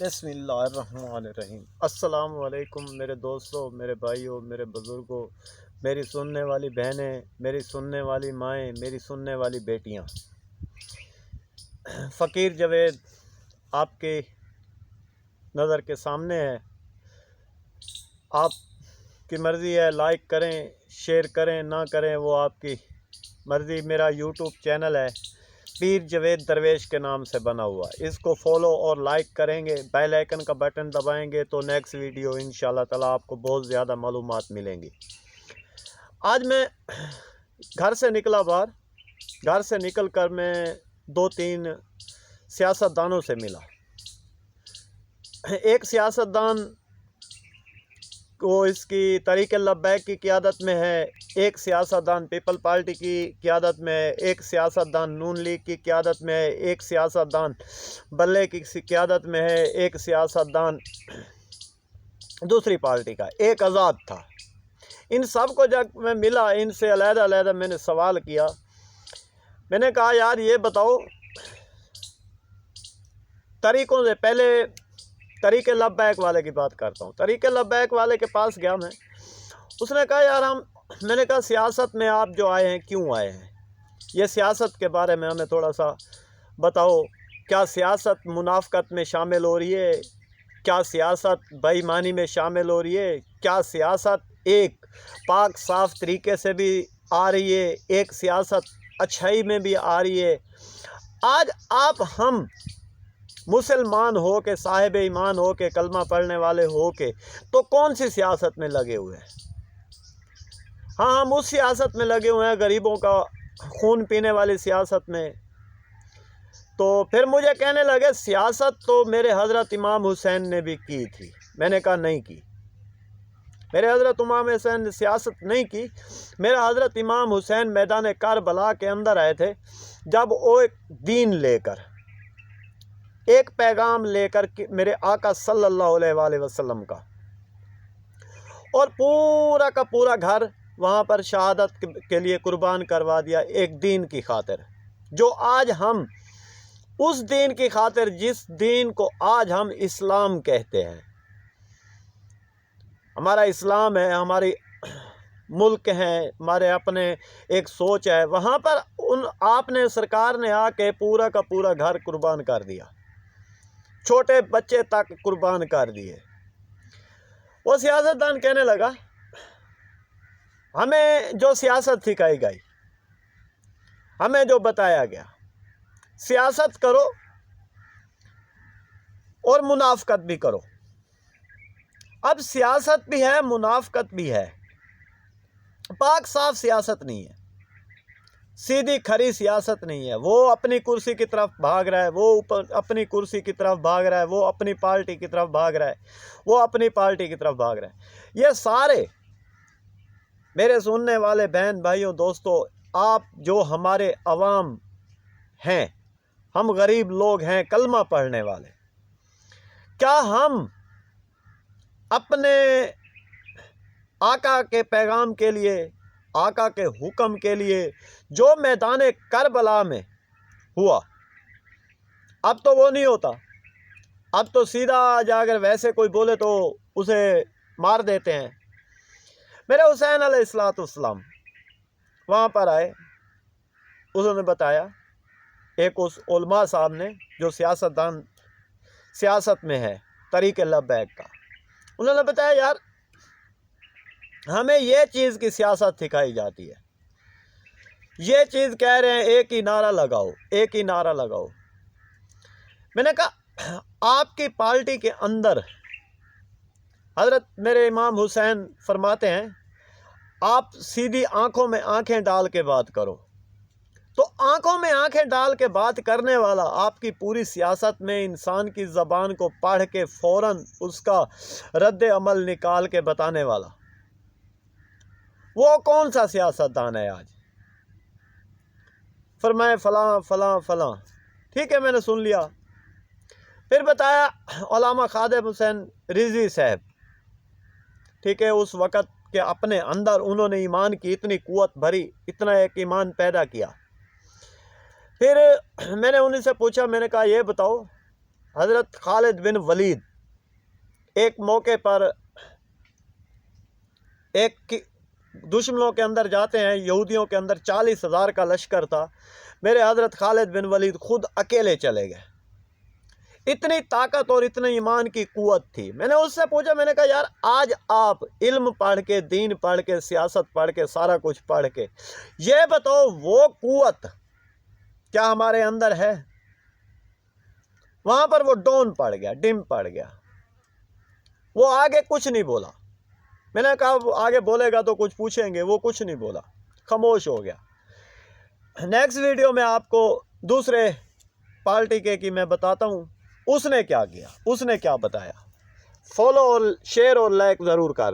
بسم اللہ الرحمن الرحیم۔ السلام علیکم میرے دوستوں، میرے بھائیوں، میرے بزرگوں، میری سننے والی بہنیں، میری سننے والی مائیں، میری سننے والی بیٹیاں۔ فقیر جاوید آپ کی نظر کے سامنے ہے۔ آپ کی مرضی ہے، لائک کریں، شیئر کریں، نہ کریں وہ آپ کی مرضی۔ میرا یوٹیوب چینل ہے پیر جاوید درویش کے نام سے بنا ہوا، اس کو فالو اور لائک کریں گے، بیل آئیکن کا بٹن دبائیں گے تو نیکسٹ ویڈیو انشاءاللہ تعالی آپ کو بہت زیادہ معلومات ملیں گی۔ آج میں گھر سے نکلا باہر، گھر سے نکل کر میں 2-3 سیاستدانوں سے ملا۔ ایک سیاستدان وہ اس کی تحریک لبیک کی قیادت میں ہے، ایک سیاستدان پیپل پارٹی کی قیادت میں ہے، ایک سیاستدان نون لیگ کی قیادت میں ہے، ایک سیاستدان بلے کی قیادت میں ہے، ایک سیاستدان دوسری پارٹی کا، ایک آزاد تھا۔ ان سب کو جب میں ملا، ان سے علیحدہ علیحدہ میں نے سوال کیا۔ میں نے کہا یار یہ بتاؤ، طریقوں سے پہلے تحریک لبیک والے کی بات کرتا ہوں۔ تحریک لبیک والے کے پاس گیا میں، اس نے کہا یار میں نے کہا سیاست میں آپ جو آئے ہیں کیوں آئے ہیں؟ یہ سیاست کے بارے میں ہمیں تھوڑا سا بتاؤ۔ کیا سیاست منافقت میں شامل ہو رہی ہے؟ کیا سیاست بے ایمانی میں شامل ہو رہی ہے؟ کیا سیاست ایک پاک صاف طریقے سے بھی آ رہی ہے؟ ایک سیاست اچھائی میں بھی آ رہی ہے؟ آج آپ ہم مسلمان ہو کے، صاحب ایمان ہو کے، کلمہ پڑھنے والے ہو کے تو کون سی سیاست میں لگے ہوئے ہیں؟ ہاں ہم اس سیاست میں لگے ہوئے ہیں، غریبوں کا خون پینے والی سیاست میں۔ تو پھر مجھے کہنے لگے سیاست تو میرے حضرت امام حسین نے بھی کی تھی۔ میں نے کہا نہیں کی، میرے حضرت امام حسین نے سیاست نہیں کی۔ میرا حضرت امام حسین میدان کربلا کے اندر آئے تھے جب وہ ایک دین لے کر، ایک پیغام لے کر میرے آقا صلی اللہ علیہ وآلہ وسلم کا، اور پورا کا پورا گھر وہاں پر شہادت کے لیے قربان کروا دیا، ایک دین کی خاطر۔ جو آج ہم اس دین کی خاطر، جس دین کو آج ہم اسلام کہتے ہیں، ہمارا اسلام ہے، ہماری ملک ہیں، ہمارے اپنے ایک سوچ ہے، وہاں پر آپ نے سرکار نے آ کے پورا کا پورا گھر قربان کر دیا، چھوٹے بچے تک قربان کر دیے۔ وہ سیاستدان کہنے لگا ہمیں جو سیاست سکھائی گئی، ہمیں جو بتایا گیا، سیاست کرو اور منافقت بھی کرو۔ اب سیاست بھی ہے، منافقت بھی ہے، پاک صاف سیاست نہیں ہے، سیدھی کھری سیاست نہیں ہے۔ وہ اپنی کرسی کی طرف بھاگ رہا ہے، وہ اپنی کرسی کی طرف بھاگ رہا ہے، وہ اپنی پارٹی کی طرف بھاگ رہا ہے، وہ اپنی پارٹی کی طرف بھاگ رہا ہے۔ یہ سارے میرے سننے والے بہن بھائیوں دوستوں، آپ جو ہمارے عوام ہیں، ہم غریب لوگ ہیں، کلمہ پڑھنے والے، کیا ہم اپنے آقا کے پیغام کے لیے، آقا کے حکم کے لیے جو میدان کربلا میں ہوا، اب تو وہ نہیں ہوتا، اب تو سیدھا جا کر ویسے کوئی بولے تو اسے مار دیتے ہیں۔ میرے حسین علیہ السلام وہاں پر آئے، انہوں نے بتایا، ایک اس علماء صاحب نے جو سیاستدان سیاست میں ہے تحریک لبیک کا، انہوں نے بتایا یار ہمیں یہ چیز کی سیاست سکھائی جاتی ہے، یہ چیز کہہ رہے ہیں ایک ہی نعرہ لگاؤ، ایک ہی نعرہ لگاؤ۔ میں نے کہا آپ کی پارٹی کے اندر حضرت میرے امام حسین فرماتے ہیں آپ سیدھی آنکھوں میں آنکھیں ڈال کے بات کرو، تو آنکھوں میں آنکھیں ڈال کے بات کرنے والا، آپ کی پوری سیاست میں انسان کی زبان کو پڑھ کے فوراً اس کا رد عمل نکال کے بتانے والا، وہ کون سا سیاستدان ہے آج؟ فرمائے فلاں فلاں فلاں۔ ٹھیک ہے، میں نے سن لیا۔ پھر بتایا علامہ خادم حسین رضوی صاحب، ٹھیک ہے، اس وقت کے اپنے اندر انہوں نے ایمان کی اتنی قوت بھری، اتنا ایک ایمان پیدا کیا۔ پھر میں نے انہیں سے پوچھا، میں نے کہا یہ بتاؤ حضرت خالد بن ولید ایک موقع پر ایک دشمنوں کے اندر جاتے ہیں، یہودیوں کے اندر 40,000 کا لشکر تھا، میرے حضرت خالد بن ولید خود اکیلے چلے گئے، اتنی طاقت اور اتنے ایمان کی قوت تھی۔ میں نے اس سے پوچھا، میں نے کہا یار آج آپ علم پڑھ کے، دین پڑھ کے، سیاست پڑھ کے، سارا کچھ پڑھ کے، یہ بتاؤ وہ قوت کیا ہمارے اندر ہے؟ وہاں پر وہ ڈون پڑ گیا، ڈم پڑ گیا، وہ آگے کچھ نہیں بولا۔ میں نے کہا وہ آگے بولے گا تو کچھ پوچھیں گے، وہ کچھ نہیں بولا، خاموش ہو گیا۔ نیکسٹ ویڈیو میں آپ کو دوسرے پارٹی کے کی میں بتاتا ہوں اس نے کیا کیا، اس نے کیا بتایا۔ فالو اور شیئر اور لائک ضرور کر